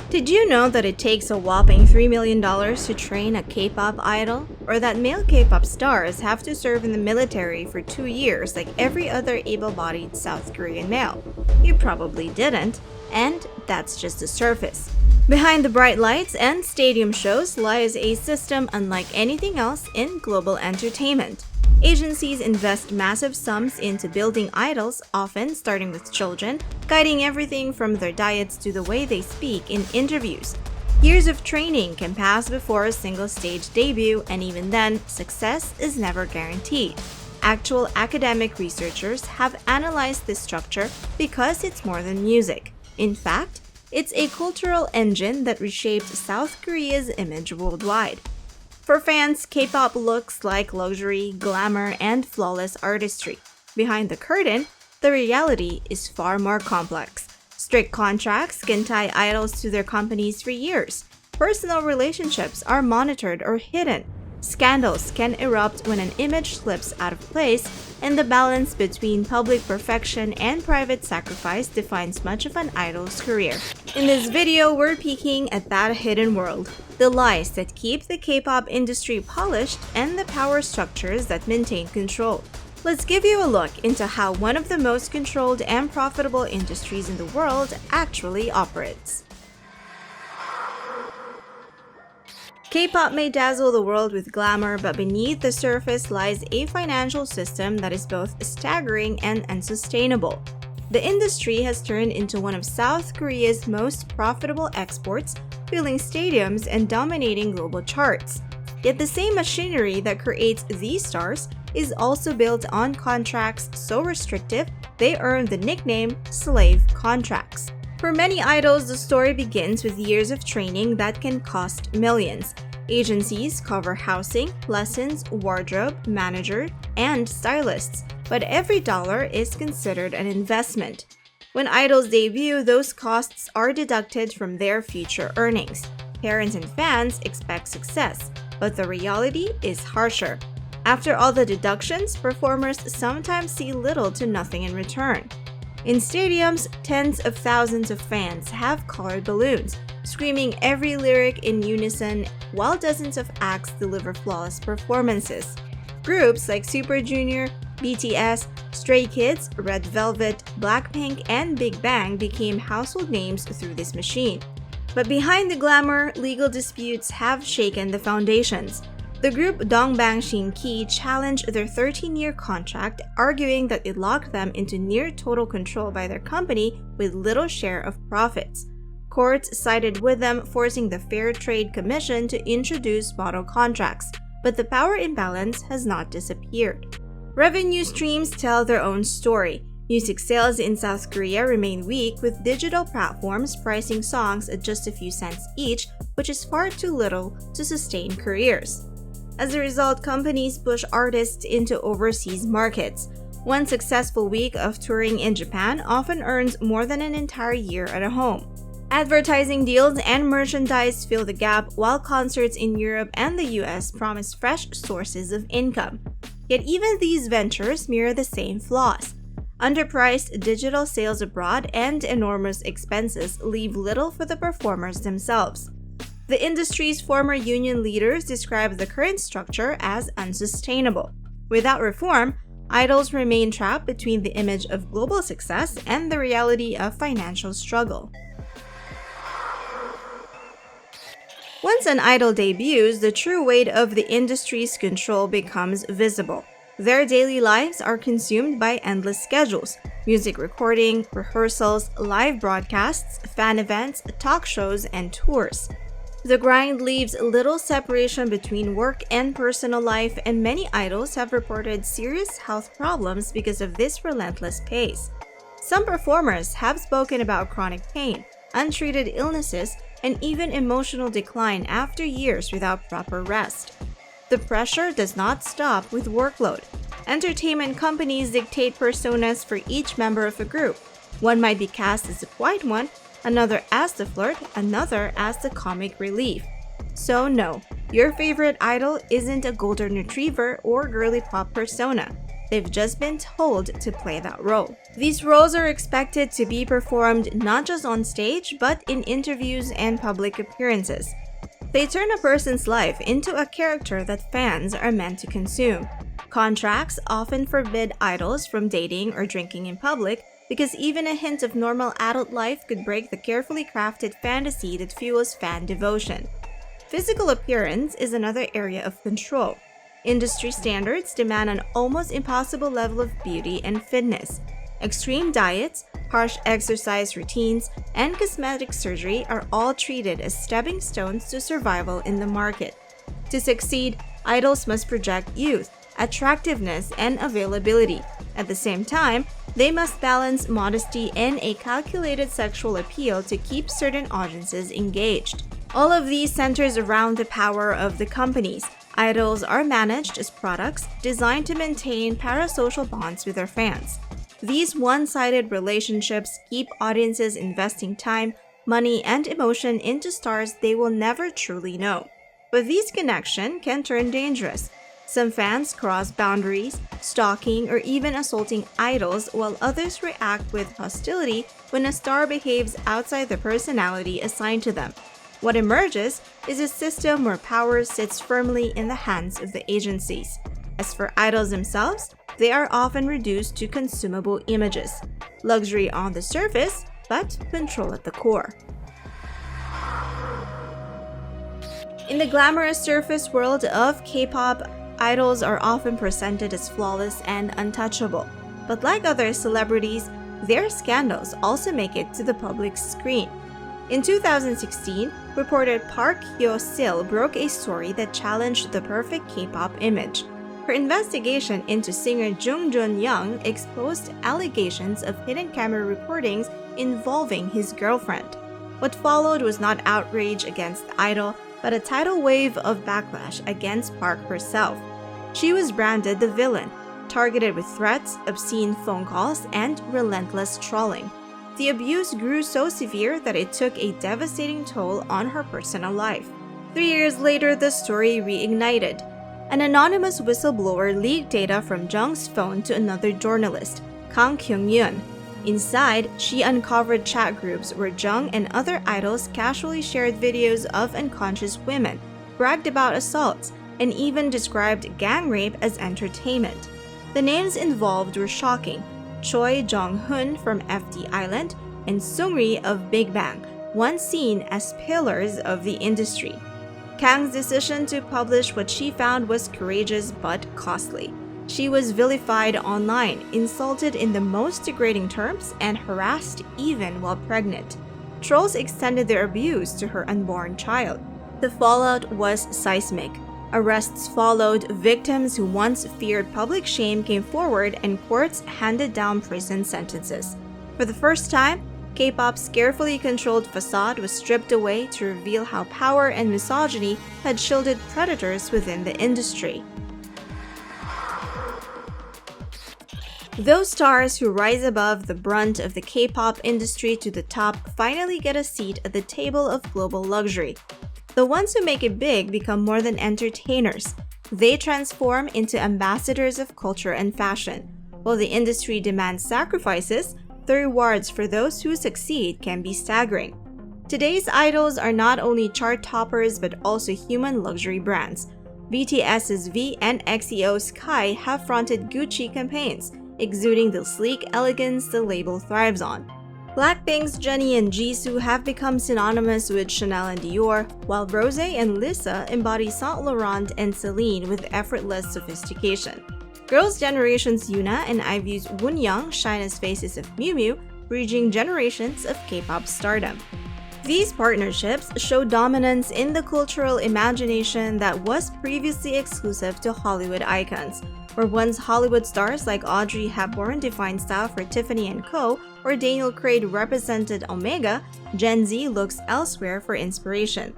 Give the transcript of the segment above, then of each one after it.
Did you know that it takes a whopping $3 million to train a K-pop idol? Or that male K-pop stars have to serve in the military for 2 years like every other able-bodied South Korean male? You probably didn't, and that's just the surface. Behind the bright lights and stadium shows lies a system unlike anything else in global entertainment. Agencies invest massive sums into building idols, often starting with children, guiding everything from their diets to the way they speak in interviews. Years of training can pass before a single stage debut, and even then, success is never guaranteed. Actual academic researchers have analyzed this structure because it's more than music. In fact, it's a cultural engine that reshaped South Korea's image worldwide. For fans, K-pop looks like luxury, glamour, and flawless artistry. Behind the curtain, the reality is far more complex. Strict contracts can tie idols to their companies for years. Personal relationships are monitored or hidden. Scandals can erupt when an image slips out of place, and the balance between public perfection and private sacrifice defines much of an idol's career. In this video, we're peeking at that hidden world, the lies that keep the K-pop industry polished and the power structures that maintain control. Let's give you a look into how one of the most controlled and profitable industries in the world actually operates. K-pop may dazzle the world with glamour, but beneath the surface lies a financial system that is both staggering and unsustainable. The industry has turned into one of South Korea's most profitable exports, filling stadiums and dominating global charts. Yet the same machinery that creates these stars is also built on contracts so restrictive they earn the nickname slave contracts. For many idols, the story begins with years of training that can cost millions. Agencies cover housing, lessons, wardrobe, manager, and stylists, but every dollar is considered an investment. When idols debut, those costs are deducted from their future earnings. Parents and fans expect success, but the reality is harsher. After all the deductions, performers sometimes see little to nothing in return. In stadiums, tens of thousands of fans have colored balloons, screaming every lyric in unison, while dozens of acts deliver flawless performances. Groups like Super Junior, BTS, Stray Kids, Red Velvet, Blackpink, and Big Bang became household names through this machine. But behind the glamour, legal disputes have shaken the foundations. The group Dongbang Shinki challenged their 13-year contract, arguing that it locked them into near total control by their company with little share of profits. Courts sided with them, forcing the Fair Trade Commission to introduce model contracts, but the power imbalance has not disappeared. Revenue streams tell their own story. Music sales in South Korea remain weak, with digital platforms pricing songs at just a few cents each, which is far too little to sustain careers. As a result, companies push artists into overseas markets. One successful week of touring in Japan often earns more than an entire year at home. Advertising deals and merchandise fill the gap, while concerts in Europe and the US promise fresh sources of income. Yet even these ventures mirror the same flaws. Underpriced digital sales abroad and enormous expenses leave little for the performers themselves. The industry's former union leaders describe the current structure as unsustainable. Without reform, idols remain trapped between the image of global success and the reality of financial struggle. Once an idol debuts, the true weight of the industry's control becomes visible. Their daily lives are consumed by endless schedules: music recording, rehearsals, live broadcasts, fan events, talk shows, and tours. The grind leaves little separation between work and personal life, and many idols have reported serious health problems because of this relentless pace. Some performers have spoken about chronic pain, untreated illnesses, and even emotional decline after years without proper rest. The pressure does not stop with workload. Entertainment companies dictate personas for each member of a group. One might be cast as the quiet one, another as the flirt, another as the comic relief. So no, your favorite idol isn't a golden retriever or girly pop persona. They've just been told to play that role. These roles are expected to be performed not just on stage, but in interviews and public appearances. They turn a person's life into a character that fans are meant to consume. Contracts often forbid idols from dating or drinking in public because even a hint of normal adult life could break the carefully crafted fantasy that fuels fan devotion. Physical appearance is another area of control. Industry standards demand an almost impossible level of beauty and fitness. Extreme diets, harsh exercise routines, and cosmetic surgery are all treated as stepping stones to survival in the market. To succeed, idols must project youth, attractiveness, and availability. At the same time, they must balance modesty and a calculated sexual appeal to keep certain audiences engaged. All of these centers around the power of the companies. Idols are managed as products designed to maintain parasocial bonds with their fans. These one-sided relationships keep audiences investing time, money, and emotion into stars they will never truly know. But these connections can turn dangerous. Some fans cross boundaries, stalking or even assaulting idols, while others react with hostility when a star behaves outside the personality assigned to them. What emerges is a system where power sits firmly in the hands of the agencies. As for idols themselves, they are often reduced to consumable images. Luxury on the surface, but control at the core. In the glamorous surface world of K-pop, idols are often presented as flawless and untouchable. But like other celebrities, their scandals also make it to the public screen. In 2016, reporter Park Hyo-sil broke a story that challenged the perfect K-pop image. Her investigation into singer Jung Jun-young exposed allegations of hidden camera recordings involving his girlfriend. What followed was not outrage against the idol, but a tidal wave of backlash against Park herself. She was branded the villain, targeted with threats, obscene phone calls, and relentless trolling. The abuse grew so severe that it took a devastating toll on her personal life. 3 years later, the story reignited. An anonymous whistleblower leaked data from Jung's phone to another journalist, Kang Kyung-yeon. Inside, she uncovered chat groups where Jung and other idols casually shared videos of unconscious women, bragged about assaults, and even described gang rape as entertainment. The names involved were shocking: Choi Jong-hoon from FT Island and Seungri of Big Bang, once seen as pillars of the industry. Kang's decision to publish what she found was courageous but costly. She was vilified online, insulted in the most degrading terms, and harassed even while pregnant. Trolls extended their abuse to her unborn child. The fallout was seismic. Arrests followed, victims who once feared public shame came forward, and courts handed down prison sentences. For the first time, K-pop's carefully controlled facade was stripped away to reveal how power and misogyny had shielded predators within the industry. Those stars who rise above the brunt of the K-pop industry to the top finally get a seat at the table of global luxury. The ones who make it big become more than entertainers. They transform into ambassadors of culture and fashion. While the industry demands sacrifices, the rewards for those who succeed can be staggering. Today's idols are not only chart toppers but also human luxury brands. BTS's V and EXO-K's Kai have fronted Gucci campaigns, exuding the sleek elegance the label thrives on. Blackpink's Jennie and Jisoo have become synonymous with Chanel and Dior, while Rosé and Lisa embody Saint Laurent and Celine with effortless sophistication. Girls' Generation's Yuna and IVE's Woonyoung shine as faces of Miu Miu, bridging generations of K-pop stardom. These partnerships show dominance in the cultural imagination that was previously exclusive to Hollywood icons. Where once Hollywood stars like Audrey Hepburn defined style for Tiffany & Co., or Daniel Craig represented Omega, Gen Z looks elsewhere for inspiration.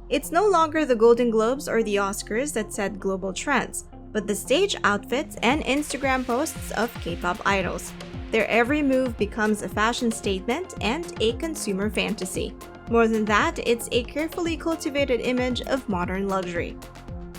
It's no longer the Golden Globes or the Oscars that set global trends, but the stage outfits and Instagram posts of K-pop idols. Their every move becomes a fashion statement and a consumer fantasy. More than that, it's a carefully cultivated image of modern luxury.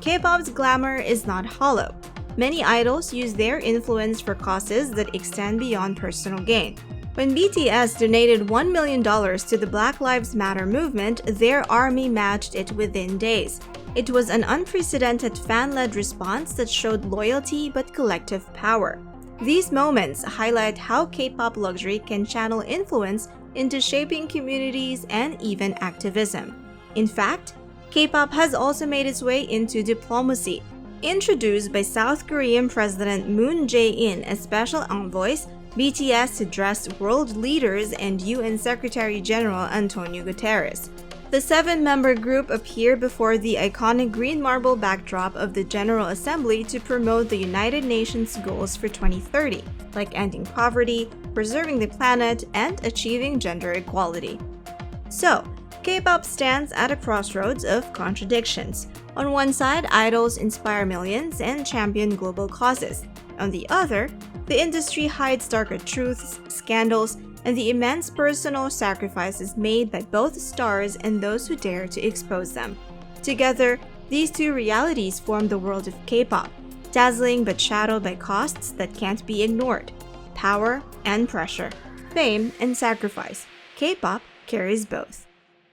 K-pop's glamour is not hollow. Many idols use their influence for causes that extend beyond personal gain. When BTS donated $1 million to the Black Lives Matter movement, their army matched it within days. It was an unprecedented fan-led response that showed loyalty but collective power. These moments highlight how K-pop luxury can channel influence into shaping communities and even activism. In fact, K-pop has also made its way into diplomacy. Introduced by South Korean President Moon Jae-in as special envoys, BTS addressed world leaders and UN Secretary-General Antonio Guterres. The 7-member group appeared before the iconic green marble backdrop of the General Assembly to promote the United Nations goals for 2030, like ending poverty, preserving the planet, and achieving gender equality. So, K-pop stands at a crossroads of contradictions. On one side, idols inspire millions and champion global causes. On the other, the industry hides darker truths, scandals, and the immense personal sacrifices made by both stars and those who dare to expose them. Together, these two realities form the world of K-pop, dazzling but shadowed by costs that can't be ignored. Power and pressure, fame and sacrifice. K-pop carries both.